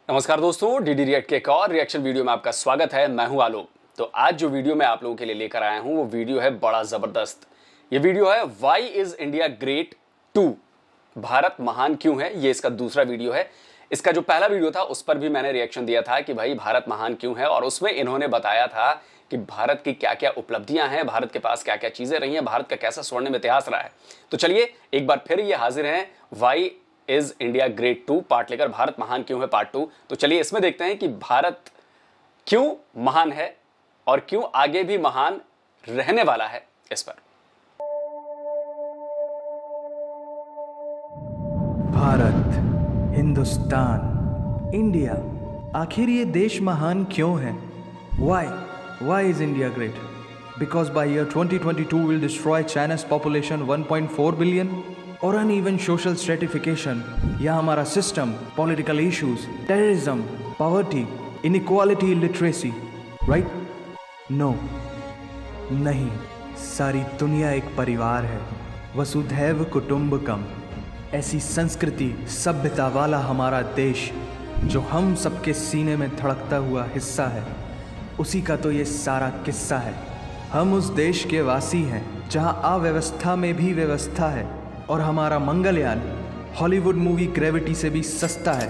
नमस्कार दोस्तों, DD react के एक और रिएक्शन वीडियो में आपका स्वागत है। मैं हूं आलोक। तो आज जो वीडियो मैं आप लोगों के लिए लेकर आया हूं वो वीडियो है बड़ा जबरदस्त। ये वीडियो है why is India great 2, Bharat महान क्यों है। ये इसका दूसरा वीडियो है। इसका जो पहला वीडियो था उस पर भी मैंने रिएक्शन दिया था कि भाई भारत महान क्यों है, और उसमें इन्होंने बताया था कि भारत की क्या क्या उपलब्धियां हैं, भारत के पास क्या क्या चीजें रही हैं, भारत का कैसा स्वर्णिम इतिहास रहा है। तो चलिए एक बार फिर ये हाजिर हैं why is India great 2 part लेकर, भारत महान क्यों है पार्ट 2। तो चलिए इसमें देखते हैं कि भारत क्यों महान है और क्यों आगे भी महान रहने वाला है। इस पर भारत, हिंदुस्तान, इंडिया, आखिर ये देश महान क्यों है? Why is India great? Because by year 2022 will destroy China's population 1.4 billion? और uneven social stratification या हमारा system, political issues, terrorism, poverty, inequality, illiteracy, right? No, नहीं, सारी दुनिया एक परिवार है, वसुधैव कुटुंबकम। ऐसी संस्कृति, सभ्यता वाला हमारा देश जो हम सबके सीने में धड़कता हुआ हिस्सा है, उसी का तो ये सारा किस्सा है। हम उस देश के वासी हैं जहां अव्यवस्था में भी व्यवस्था है, और हमारा मंगलयान हॉलीवुड मूवी ग्रेविटी से भी सस्ता है।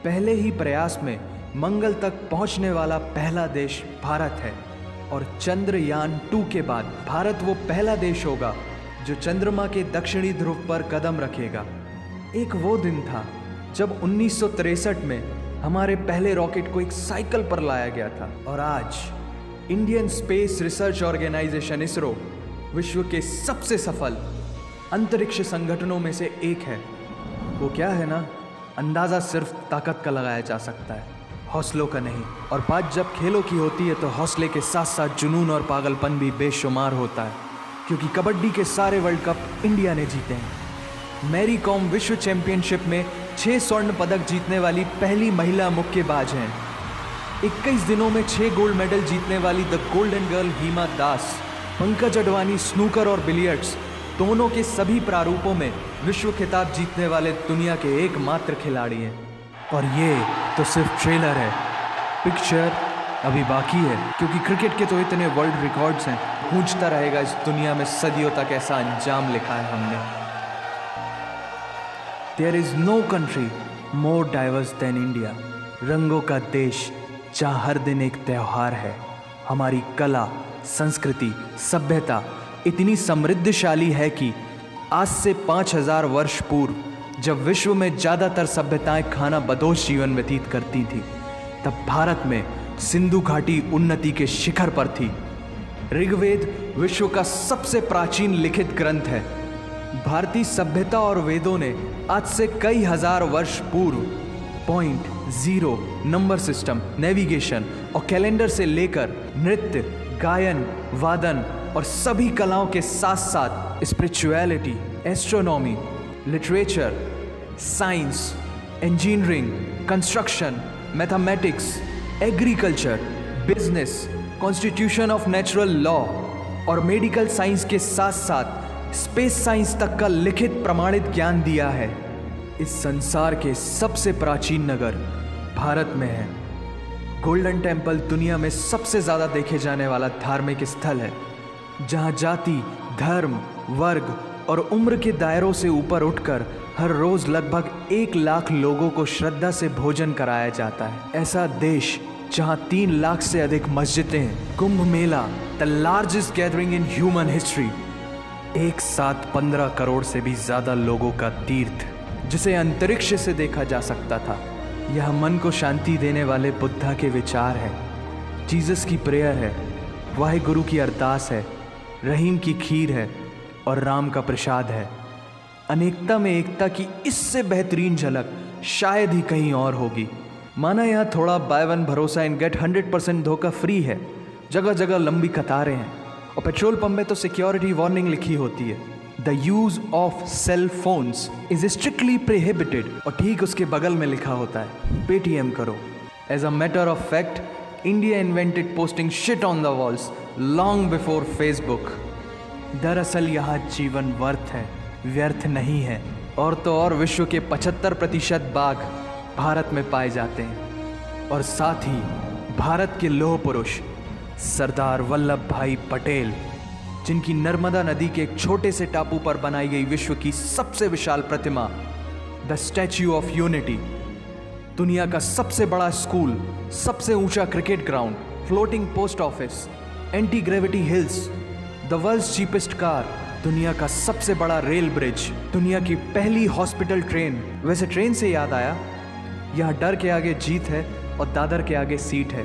पहले ही प्रयास में मंगल तक पहुंचने वाला पहला देश भारत है, और चंद्रयान 2 के बाद भारत वो पहला देश होगा जो चंद्रमा के दक्षिणी ध्रुव पर कदम रखेगा। एक वो दिन था जब 1963 में हमारे पहले रॉकेट को एक साइकिल पर लाया गया था, और आज Indian space research organisation ISRO विश्व के सबसे सफल अंतरिक्ष संगठनों में से एक है। वो क्या है ना, अंदाज़ा सिर्फ ताकत का लगाया जा सकता है, हौसलों का नहीं। और बात जब खेलों की होती है तो हौसले के साथ साथ जुनून और पागलपन भी बेशुमार होता है, क्योंकि कबड्डी के सारे वर्ल्ड कप इंडिया ने जीते हैं। मैरी कॉम विश्व चैंपियनशिप में 6 स्वर्ण पदक जीतने वाली पहली महिला मुक्केबाज हैं। 21 दिनों में 6 गोल्ड मेडल जीतने वाली the golden girl Hima Das. Pankaj Advani snooker और बिलियर्ड्स दोनों के सभी प्रारूपों में विश्व खिताब जीतने वाले दुनिया के एकमात्र खिलाड़ी हैं। और ये तो सिर्फ ट्रेलर है, पिक्चर अभी बाकी है, क्योंकि क्रिकेट के तो इतने वर्ल्ड रिकॉर्ड्स हैं। गूंजता रहेगा इस दुनिया में सदियों तक ऐसा अंजाम लिखा है हमने। There is no country more diverse than India. रंगों का देश जहाँ हर दिन एक त्यौहार है। हमारी कला, संस्कृति, सभ्यता इतनी समृद्धशाली है कि आज से 5000 वर्ष पूर्व जब विश्व में ज़्यादातर सभ्यताएं खाना बदोश जीवन व्यतीत करती थी, तब भारत में सिंधु घाटी उन्नति के शिखर पर थी। ऋग्वेद विश्व का सबसे प्राचीन लिखित ग्रंथ है। भारतीय सभ्यता और वेदों ने आज से कई हजार वर्ष पूर्व point, zero, number system, navigation और कैलेंडर से लेकर नृत्य, गायन, वादन और सभी कलाओं के साथ साथ spirituality, astronomy, literature, science, engineering, construction, mathematics, agriculture, business, constitution of natural law और मेडिकल साइंस के साथ साथ स्पेस साइंस तक का लिखित प्रमाणित ज्ञान दिया है। इस संसार के सबसे प्राचीन नगर भारत में है। गोल्डन टेम्पल दुनिया में सबसे ज़्यादा देखे जाने वाला धार्मिक स्थल है, जहाँ जाति, धर्म, वर्ग और उम्र के दायरों से ऊपर उठकर हर रोज़ लगभग 1 लाख लोगों को श्रद्धा से भोजन कराया जाता है। ऐसा देश जहाँ 3 लाख से अधिक मस्जिदें हैं। Kumbh Mela, the largest gathering in human history. एक साथ 15 करोड़ से भी ज़्यादा लोगों का तीर्थ, जिसे अंतरिक्ष से देखा जा सकता था। यह मन को शांति देने वाले बुद्धा के विचार है, जीसस की प्रेयर है, वाहिगुरु की अरदास है, रहीम की खीर है और राम का प्रसाद है। अनेकता में एकता की इससे बेहतरीन झलक शायद ही कहीं और होगी। माना यहाँ थोड़ा बाय वन भरोसा एंड गेट 100% धोखा फ्री है। जगह जगह लंबी कतारें हैं और पेट्रोल पंप में तो सिक्योरिटी वार्निंग लिखी होती है, the use of cell phones is strictly prohibited, और ठीक उसके बगल में लिखा होता है पेटीएम करो। As a matter of fact, India invented posting shit on the walls long before Facebook. दरअसल यहाँ जीवन वर्थ है, व्यर्थ नहीं है। और तो और विश्व के 75% बाघ भारत में पाए जाते हैं। और साथ ही भारत के लौह पुरुष सरदार वल्लभ भाई पटेल, जिनकी नर्मदा नदी के एक छोटे से टापू पर बनाई गई विश्व की सबसे विशाल प्रतिमा द स्टैच्यू ऑफ यूनिटी, दुनिया का सबसे बड़ा स्कूल, सबसे ऊंचा cricket ground, floating post office, anti gravity hills, the world's cheapest car, दुनिया का सबसे बड़ा रेल ब्रिज, दुनिया की पहली हॉस्पिटल ट्रेन। वैसे ट्रेन से याद आया, यहाँ डर के आगे जीत है और दादर के आगे सीट है,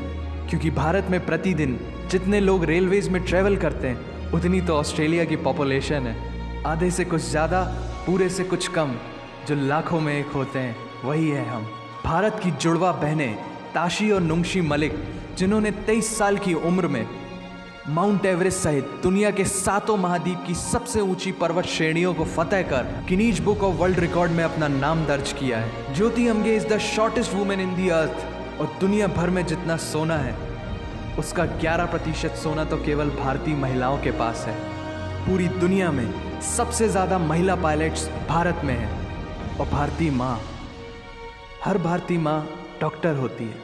क्योंकि भारत में प्रतिदिन जितने लोग रेलवेज में ट्रेवल करते हैं उतनी तो ऑस्ट्रेलिया की पॉपुलेशन है। आधे से कुछ ज़्यादा, पूरे से कुछ कम, जो लाखों में एक होते हैं वही है हम। भारत की जुड़वा बहनें ताशी और नुंगशी मलिक, जिन्होंने 23 साल की उम्र में माउंट एवरेस्ट सहित दुनिया के 7 महाद्वीप की सबसे ऊंची पर्वत श्रेणियों को फतेह कर Guinness Book of World Record में अपना नाम दर्ज किया है। Jyoti Amge is the shortest women in the earth. और दुनिया भर में जितना सोना है उसका 11% सोना तो केवल भारतीय महिलाओं के पास है। पूरी दुनिया में सबसे ज़्यादा महिला पायलट्स भारत में हैं। और भारतीय माँ, हर भारतीय माँ डॉक्टर होती है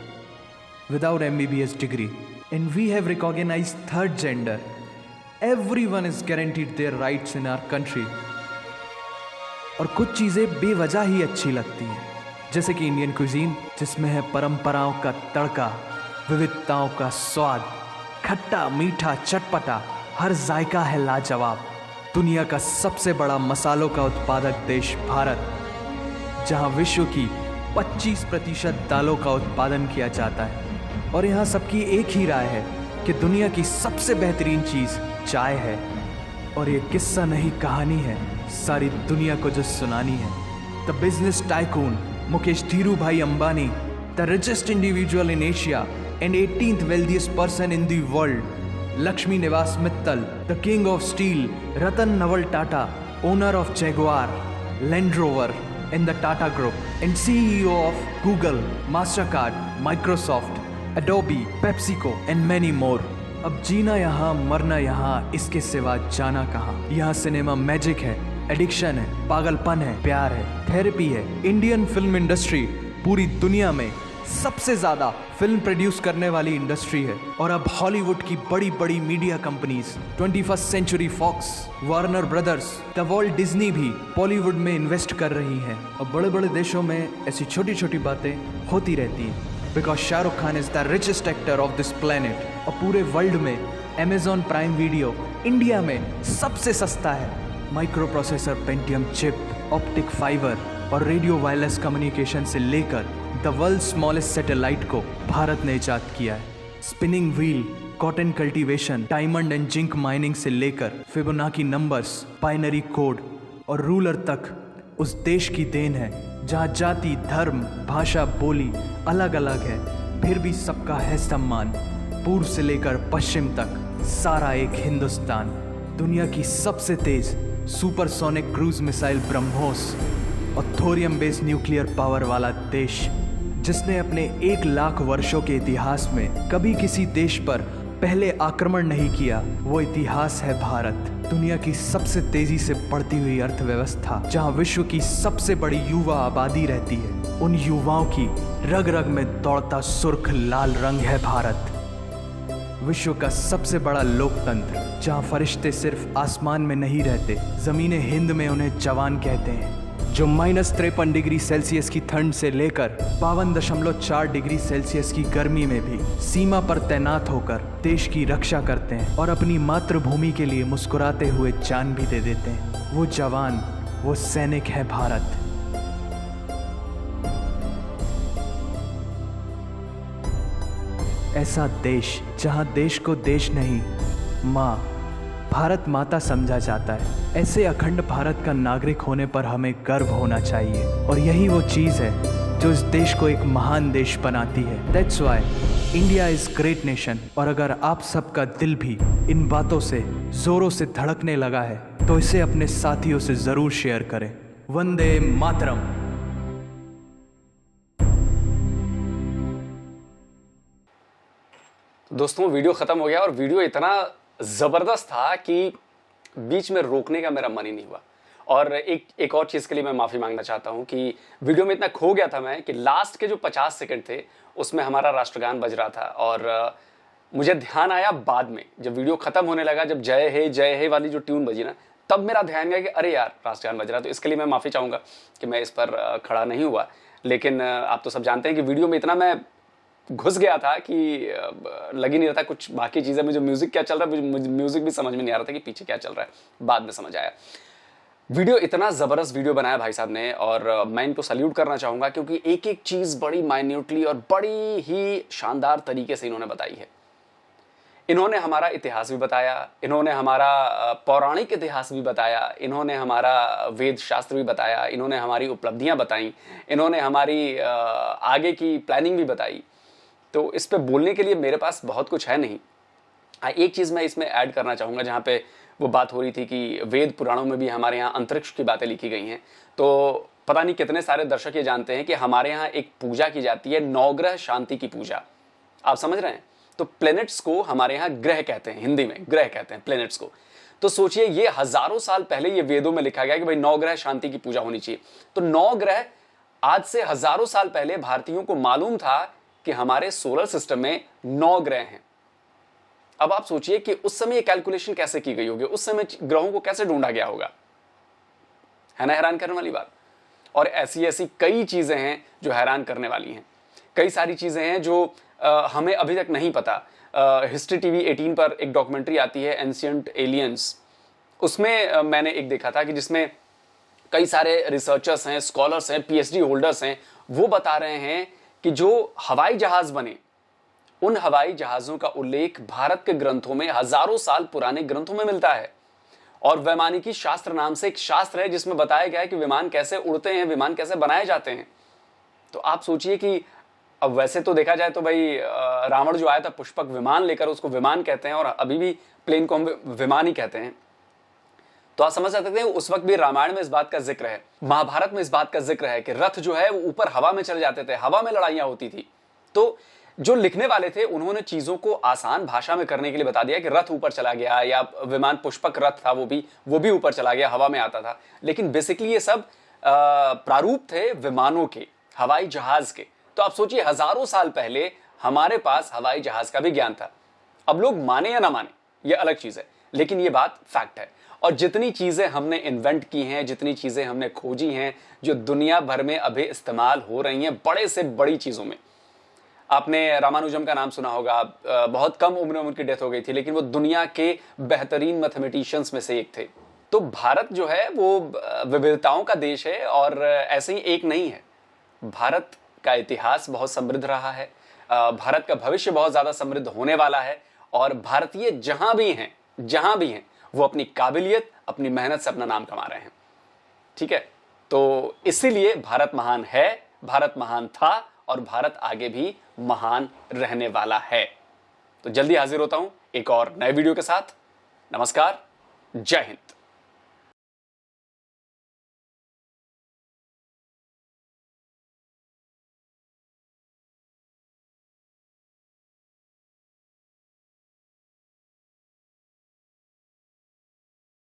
without MBBS degree. And we have recognized third gender. Everyone is guaranteed their rights in our country. और कुछ चीज़ें बेवजह ही अच्छी लगती हैं, जैसे कि इंडियन क्विजीन, जिसमें है परंपराओं का तड़का, विविधताओं का स्वाद, खट्टा मीठा चटपटा, हर जायका है लाजवाब। दुनिया का सबसे बड़ा मसालों का उत्पादक देश भारत, जहां विश्व की 25% दालों का उत्पादन किया जाता है। और यहाँ सबकी एक ही राय है कि दुनिया की सबसे बेहतरीन चीज़ चाय है। और ये किस्सा नहीं, कहानी है सारी दुनिया को जो सुनानी है। The business tycoon Mukesh Dhirubhai Ambani, the richest individual in Asia and 18th wealthiest person in the world, Lakshmi Niwas Mittal, the king of steel Ratan Naval Tata, owner of Jaguar, Land Rover and the Tata group and CEO of Google, Mastercard, Microsoft, Adobe, PepsiCo and many more। अब जीना यहाँ, मरना यहाँ, इसके सिवा जाना कहाँ। यहाँ cinema magic है, एडिक्शन है, पागलपन है, प्यार है, थेरेपी है। इंडियन फिल्म इंडस्ट्री पूरी दुनिया में सबसे ज़्यादा फिल्म प्रोड्यूस करने वाली इंडस्ट्री है। और अब हॉलीवुड की बड़ी बड़ी media companies, 21st Century Fox, Warner Brothers, the world Disney भी बॉलीवुड में इन्वेस्ट कर रही हैं। और बड़े बड़े देशों में ऐसी छोटी छोटी बातें होती रहती हैं, because Shahrukh Khan is the richest actor of this planet. और पूरे वर्ल्ड में Amazon प्राइम वीडियो इंडिया में सबसे सस्ता है। Micro processor, Pentium chip, optic fibre और रेडियो वायरलेस कम्युनिकेशन से लेकर द वर्ल्ड स्मॉलेस्ट सैटेलाइट को भारत ने इजाद किया है। Spinning wheel, cotton cultivation, diamond and zinc mining से लेकर फिबोनाची नंबर्स, बाइनरी कोड और रूलर तक उस देश की देन है जहाँ जाति, धर्म, भाषा, बोली अलग अलग है, फिर भी सबका है सम्मान। पूर्व से लेकर पश्चिम तक सारा एक हिंदुस्तान। दुनिया की सबसे तेज सुपरसोनिक क्रूज मिसाइल ब्रह्मोस और थोरियम बेस्ड न्यूक्लियर पावर वाला देश, जिसने अपने 1 लाख वर्षों के इतिहास में कभी किसी देश पर पहले आक्रमण नहीं किया, वो इतिहास है भारत। दुनिया की सबसे तेजी से बढ़ती हुई अर्थव्यवस्था, जहां विश्व की सबसे बड़ी युवा आबादी रहती है, उन युवाओं की रग रग में दौड़ता सुर्ख लाल रंग है भारत। विश्व का सबसे बड़ा लोकतंत्र, जहां फरिश्ते सिर्फ आसमान में नहीं रहते, जमीने हिंद में उन्हें जवान कहते हैं, जो -53 डिग्री सेल्सियस की ठंड से लेकर 52.4 डिग्री सेल्सियस की गर्मी में भी सीमा पर तैनात होकर देश की रक्षा करते हैं और अपनी मातृभूमि के लिए मुस्कुराते हुए जान भी दे देते हैं। वो जवान, वो सैनिक है भारत। ऐसा देश जहां देश को देश नहीं, माँ, भारत माता समझा जाता है। ऐसे अखंड भारत का नागरिक होने पर हमें गर्व होना चाहिए। और यही वो चीज़ है जो इस देश को एक महान देश बनाती है। That's why India is great nation. और अगर आप सबका दिल भी इन बातों से ज़ोरों से धड़कने लगा है तो इसे अपने साथियों से ज़रूर शेयर करें। वंदे मातरम। दोस्तों वीडियो ख़त्म हो गया और वीडियो इतना ज़बरदस्त था कि बीच में रोकने का मेरा मन ही नहीं हुआ। और एक और चीज़ के लिए मैं माफ़ी मांगना चाहता हूँ कि वीडियो में इतना खो गया था मैं कि लास्ट के जो 50 सेकंड थे उसमें हमारा राष्ट्रगान बज रहा था, और मुझे ध्यान आया बाद में जब वीडियो ख़त्म होने लगा, जब जय हे वाली जो ट्यून बजी ना, तब मेरा ध्यान गया कि अरे यार राष्ट्रगान बज रहा। तो इसके लिए मैं माफ़ी चाहूँगा कि मैं इस पर खड़ा नहीं हुआ। लेकिन आप तो सब जानते हैं कि वीडियो में इतना मैं घुस गया था कि लग ही नहीं रहा था कुछ बाकी चीज़ें, मुझे म्यूज़िक क्या चल रहा है, मुझे म्यूज़िक भी समझ में नहीं आ रहा था कि पीछे क्या चल रहा है। बाद में समझ आया। वीडियो इतना ज़बरदस्त वीडियो बनाया भाई साहब ने, और मैं इनको सल्यूट करना चाहूँगा क्योंकि एक एक चीज़ बड़ी माइन्यूटली और बड़ी ही शानदार तरीके से इन्होंने बताई है। इन्होंने हमारा इतिहास भी बताया, इन्होंने हमारा पौराणिक इतिहास भी बताया, इन्होंने हमारा वेद शास्त्र भी बताया, इन्होंने हमारी उपलब्धियां बताई, इन्होंने हमारी आगे की प्लानिंग भी बताई। तो इस पे बोलने के लिए मेरे पास बहुत कुछ है नहीं। एक चीज़ मैं इसमें ऐड करना चाहूँगा, जहाँ पे वो बात हो रही थी कि वेद पुराणों में भी हमारे यहाँ अंतरिक्ष की बातें लिखी गई हैं। तो पता नहीं कितने सारे दर्शक ये जानते हैं कि हमारे यहाँ एक पूजा की जाती है, नवग्रह शांति की पूजा। आप समझ रहे हैं? तो प्लैनेट्स को हमारे यहाँ ग्रह कहते हैं, हिंदी में ग्रह कहते हैं प्लैनेट्स को। तो सोचिए ये हजारों साल पहले ये वेदों में लिखा गया कि भाई नवग्रह शांति की पूजा होनी चाहिए। तो नवग्रह आज से हजारों साल पहले भारतीयों को मालूम था कि हमारे सोलर सिस्टम में 9 ग्रह हैं। अब आप सोचिए कि उस समय ये कैलकुलेशन कैसे की गई होगी, उस समय ग्रहों को कैसे ढूंढा गया होगा। है ना हैरान करने वाली बात। और ऐसी ऐसी कई चीजें हैं जो हैरान करने वाली हैं। कई सारी चीजें हैं जो हमें अभी तक नहीं पता। हिस्ट्री टीवी 18 पर एक डॉक्यूमेंट्री आती है एंशिएंट एलियंस। उसमें मैंने एक देखा था कि जिसमें कई सारे रिसर्चर्स हैं, स्कॉलर्स हैं, पीएचडी होल्डर्स हैं, वो बता रहे हैं कि जो हवाई जहाज बने उन हवाई जहाजों का उल्लेख भारत के ग्रंथों में, हजारों साल पुराने ग्रंथों में मिलता है। और वैमानिकी शास्त्र नाम से एक शास्त्र है जिसमें बताया गया है कि विमान कैसे उड़ते हैं, विमान कैसे बनाए जाते हैं। तो आप सोचिए कि अब वैसे तो देखा जाए तो भाई रावण जो आया था पुष्पक विमान लेकर, उसको विमान कहते हैं, और अभी भी प्लेन को हम विमान ही कहते हैं। तो आप समझ सकते हैं उस वक्त भी रामायण में इस बात का जिक्र है, महाभारत में इस बात का जिक्र है कि रथ जो है वो ऊपर हवा में चले जाते थे, हवा में लड़ाइयां होती थी। तो जो लिखने वाले थे उन्होंने चीजों को आसान भाषा में करने के लिए बता दिया कि रथ ऊपर चला गया, या विमान पुष्पक रथ था वो भी ऊपर चला गया, हवा में आता था। लेकिन बेसिकली ये सब प्रारूप थे विमानों के, हवाई जहाज के। तो आप सोचिए हजारों साल पहले हमारे पास हवाई जहाज का भी ज्ञान था। अब लोग माने या ना माने ये अलग चीज है, लेकिन ये बात फैक्ट है। और जितनी चीजें हमने इन्वेंट की हैं, जितनी चीजें हमने खोजी हैं, जो दुनिया भर में अभी इस्तेमाल हो रही हैं बड़े से बड़ी चीजों में। आपने रामानुजम का नाम सुना होगा, बहुत कम उम्र में उनकी डेथ हो गई थी, लेकिन वो दुनिया के बेहतरीन मैथमेटिशियंस में से एक थे। तो भारत जो है वो विविधताओं का देश है, और ऐसे ही एक नहीं है। भारत का इतिहास बहुत समृद्ध रहा है, भारत का भविष्य बहुत ज्यादा समृद्ध होने वाला है, और भारतीय जहां भी हैं वो अपनी काबिलियत, अपनी मेहनत से अपना नाम कमा रहे हैं। ठीक है, तो इसीलिए भारत महान है, भारत महान था, और भारत आगे भी महान रहने वाला है। तो जल्दी हाजिर होता हूं एक और नए वीडियो के साथ। नमस्कार, जय हिंद।